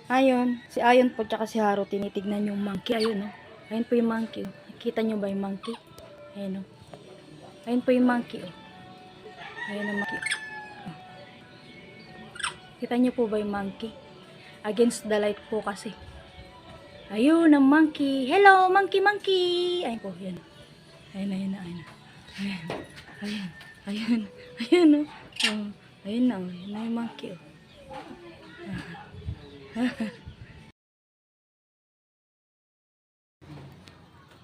Ayun, si Ayon po tsaka si Haro tinitignan yung monkey. Ayun, oh. Ayun po yung monkey, oh. Nakita nyo ba yung monkey? Ayun, oh. Ayun po yung monkey, oh. Ayun ang monkey. Oh. Kita nyo po ba yung monkey? Against the light po kasi. Ayun ang monkey. Hello, monkey, monkey. Ayun po, yun. Ayun, ayun, ayun. Ayun, ayun, ayun, ayun, oh. Oh. Ayun na, oh. Ayun na yung monkey, oh.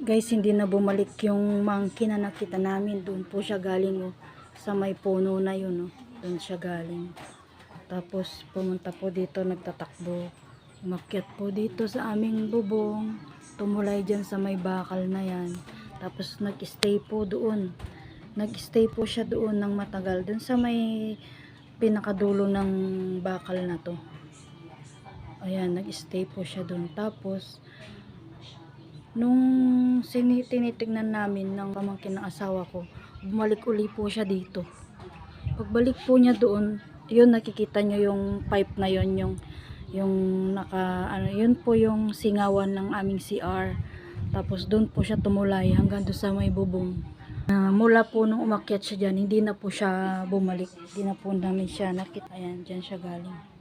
Guys, hindi na bumalik yung monkey na nakita namin. Doon po siya galing, oh, sa may puno na yun, oh. Doon siya galing. Tapos pumunta po dito, nagtatakbo. Umakyat po dito sa aming bubong. Tumulay dyan sa may bakal na yan. Tapos nag-stay po doon. Nag-stay po siya doon ng matagal. Doon sa may pinakadulo ng bakal na to. Ayan, nag-stay po siya doon. Tapos nung tinitignan namin ng pamangkin ng asawa ko, bumalik uli po siya dito. Pagbalik po niya doon, yun nakikita nyo yung pipe na yun, yung yun po yung singawan ng aming CR. Tapos doon po siya tumulay hanggang doon sa may bubong. Mula po nung umakyat siya dyan, hindi na po siya bumalik. Hindi na po namin siya nakita. Ayan, dyan siya galing.